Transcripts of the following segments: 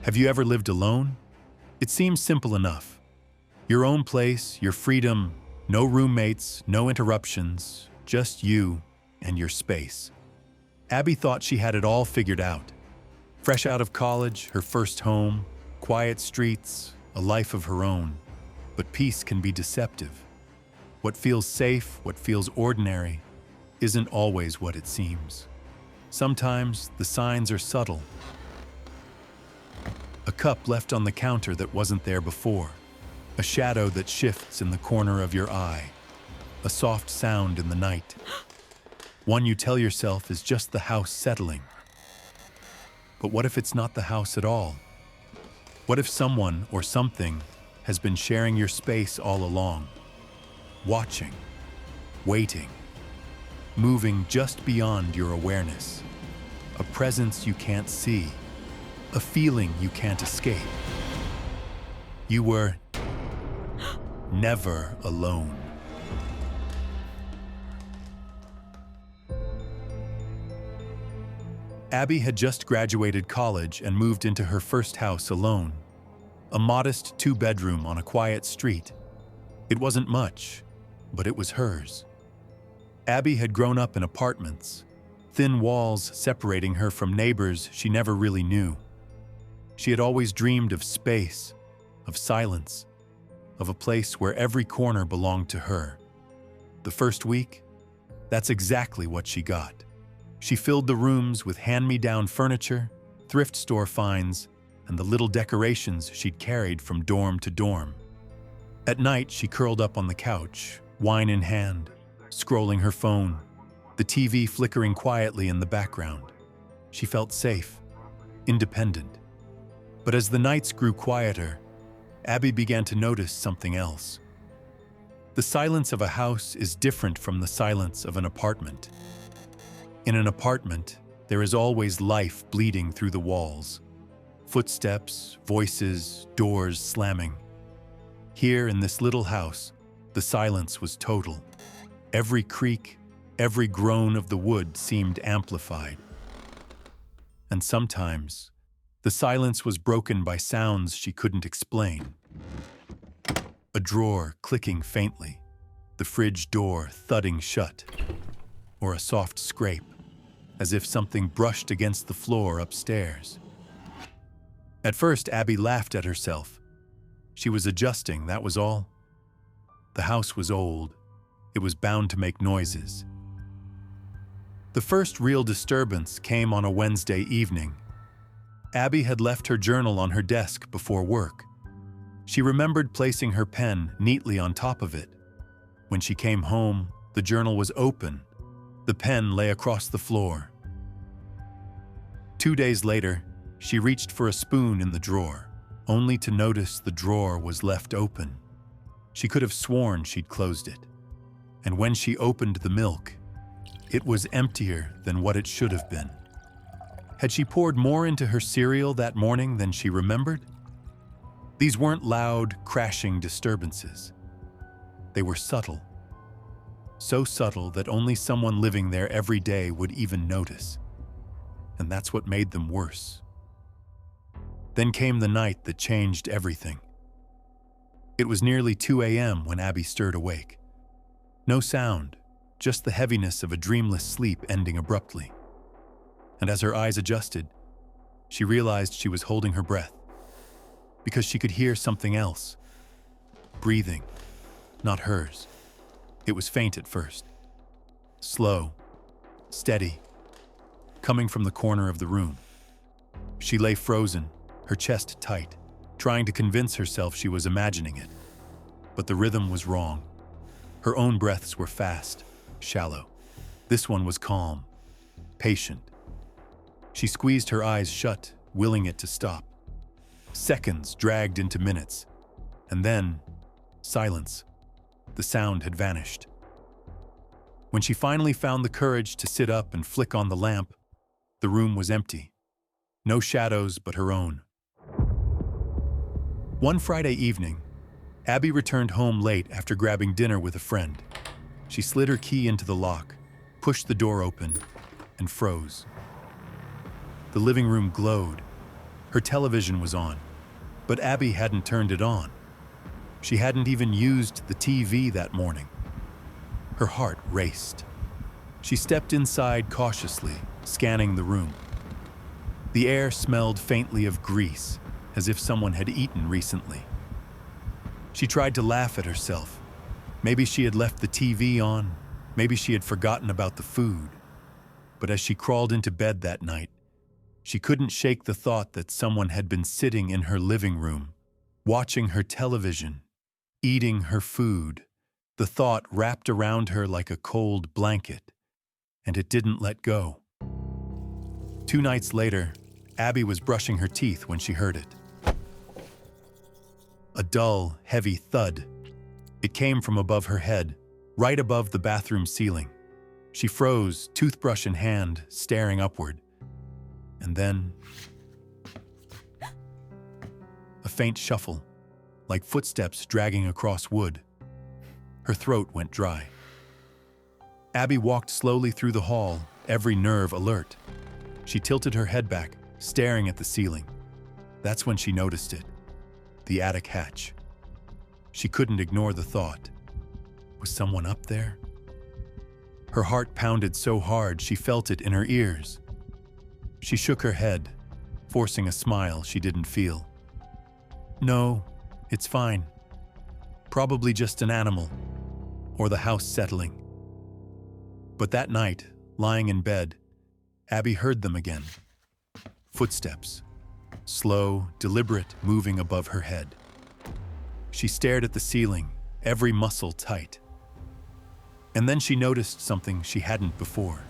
Have you ever lived alone? It seems simple enough. Your own place, your freedom, no roommates, no interruptions, just you and your space. Abby thought she had it all figured out. Fresh out of college, her first home, quiet streets, a life of her own. But peace can be deceptive. What feels safe, what feels ordinary, isn't always what it seems. Sometimes the signs are subtle. A cup left on the counter that wasn't there before. A shadow that shifts in the corner of your eye. A soft sound in the night. One you tell yourself is just the house settling. But what if it's not the house at all? What if someone or something has been sharing your space all along? Watching, waiting, moving just beyond your awareness. A presence you can't see. A feeling you can't escape. You were never alone. Abby had just graduated college and moved into her first house alone. A modest 2-bedroom on a quiet street. It wasn't much, but it was hers. Abby had grown up in apartments, thin walls separating her from neighbors she never really knew. She had always dreamed of space, of silence, of a place where every corner belonged to her. The first week, that's exactly what she got. She filled the rooms with hand-me-down furniture, thrift store finds, and the little decorations she'd carried from dorm to dorm. At night, she curled up on the couch, wine in hand, scrolling her phone, the TV flickering quietly in the background. She felt safe, independent. But as the nights grew quieter, Abby began to notice something else. The silence of a house is different from the silence of an apartment. In an apartment, there is always life bleeding through the walls. Footsteps, voices, doors slamming. Here in this little house, the silence was total. Every creak, every groan of the wood seemed amplified. And sometimes, the silence was broken by sounds she couldn't explain. A drawer clicking faintly, the fridge door thudding shut, or a soft scrape, as if something brushed against the floor upstairs. At first, Abby laughed at herself. She was adjusting, that was all. The house was old. It was bound to make noises. The first real disturbance came on a Wednesday evening. Abby had left her journal on her desk before work. She remembered placing her pen neatly on top of it. When she came home, the journal was open. The pen lay across the floor. 2 days later, she reached for a spoon in the drawer, only to notice the drawer was left open. She could have sworn she'd closed it. And when she opened the milk, it was emptier than what it should have been. Had she poured more into her cereal that morning than she remembered? These weren't loud, crashing disturbances. They were subtle. So subtle that only someone living there every day would even notice. And that's what made them worse. Then came the night that changed everything. It was nearly 2 a.m. when Abby stirred awake. No sound, just the heaviness of a dreamless sleep ending abruptly. And as her eyes adjusted, she realized she was holding her breath, because she could hear something else. Breathing, not hers. It was faint at first. Slow, steady, coming from the corner of the room. She lay frozen, her chest tight, trying to convince herself she was imagining it. But the rhythm was wrong. Her own breaths were fast, shallow. This one was calm, patient. She squeezed her eyes shut, willing it to stop. Seconds dragged into minutes, and then silence. The sound had vanished. When she finally found the courage to sit up and flick on the lamp, the room was empty. No shadows but her own. One Friday evening, Abby returned home late after grabbing dinner with a friend. She slid her key into the lock, pushed the door open, and froze. The living room glowed. Her television was on, but Abby hadn't turned it on. She hadn't even used the TV that morning. Her heart raced. She stepped inside cautiously, scanning the room. The air smelled faintly of grease, as if someone had eaten recently. She tried to laugh at herself. Maybe she had left the TV on, maybe she had forgotten about the food. But as she crawled into bed that night, she couldn't shake the thought that someone had been sitting in her living room, watching her television, eating her food. The thought wrapped around her like a cold blanket, and it didn't let go. 2 nights later, Abby was brushing her teeth when she heard it. A dull, heavy thud. It came from above her head, right above the bathroom ceiling. She froze, toothbrush in hand, staring upward. And then, a faint shuffle, like footsteps dragging across wood. Her throat went dry. Abby walked slowly through the hall, every nerve alert. She tilted her head back, staring at the ceiling. That's when she noticed it. The attic hatch. She couldn't ignore the thought. Was someone up there? Her heart pounded so hard she felt it in her ears. She shook her head, forcing a smile she didn't feel. No, it's fine. Probably just an animal, or the house settling. But that night, lying in bed, Abby heard them again. Footsteps, slow, deliberate, moving above her head. She stared at the ceiling, every muscle tight. And then she noticed something she hadn't before.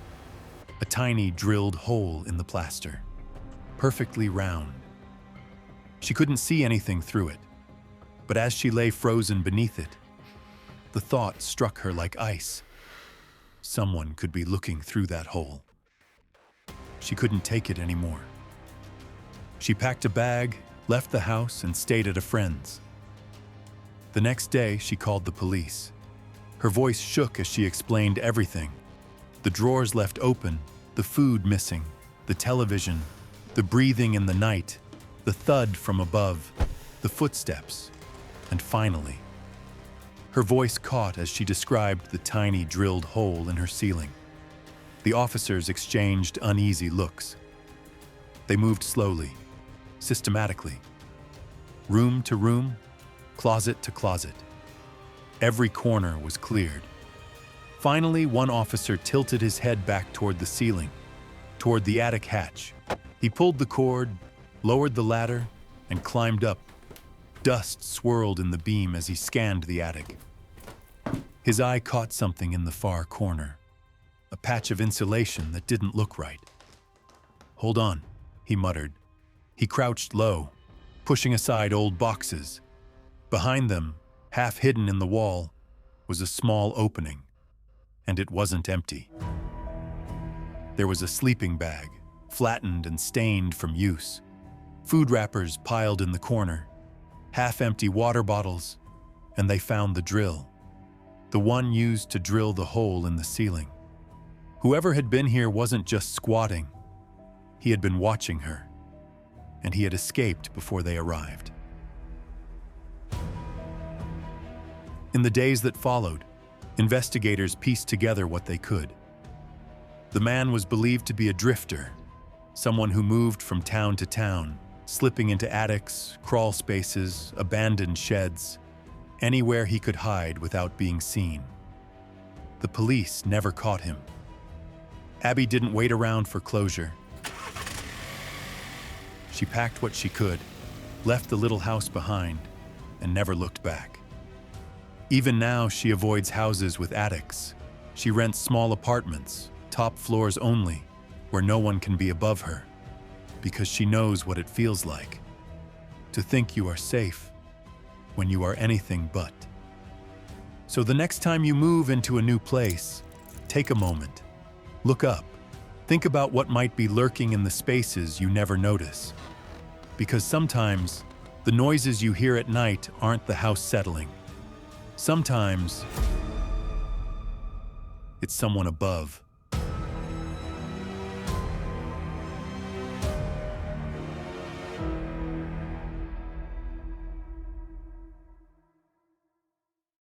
A tiny drilled hole in the plaster, perfectly round. She couldn't see anything through it, but as she lay frozen beneath it, the thought struck her like ice. Someone could be looking through that hole. She couldn't take it anymore. She packed a bag, left the house, and stayed at a friend's. The next day, she called the police. Her voice shook as she explained everything. The drawers left open, the food missing, the television, the breathing in the night, the thud from above, the footsteps, and finally, her voice caught as she described the tiny drilled hole in her ceiling. The officers exchanged uneasy looks. They moved slowly, systematically, room to room, closet to closet. Every corner was cleared. Finally, one officer tilted his head back toward the ceiling, toward the attic hatch. He pulled the cord, lowered the ladder, and climbed up. Dust swirled in the beam as he scanned the attic. His eye caught something in the far corner, a patch of insulation that didn't look right. "Hold on," he muttered. He crouched low, pushing aside old boxes. Behind them, half hidden in the wall, was a small opening, and it wasn't empty. There was a sleeping bag, flattened and stained from use, food wrappers piled in the corner, half-empty water bottles, and they found the drill, the one used to drill the hole in the ceiling. Whoever had been here wasn't just squatting. He had been watching her, and he had escaped before they arrived. In the days that followed, investigators pieced together what they could. The man was believed to be a drifter, someone who moved from town to town, slipping into attics, crawl spaces, abandoned sheds, anywhere he could hide without being seen. The police never caught him. Abby didn't wait around for closure. She packed what she could, left the little house behind, and never looked back. Even now, she avoids houses with attics. She rents small apartments, top floors only, where no one can be above her, because she knows what it feels like to think you are safe when you are anything but. So the next time you move into a new place, take a moment, look up, think about what might be lurking in the spaces you never notice. Because sometimes, the noises you hear at night aren't the house settling. Sometimes, it's someone above.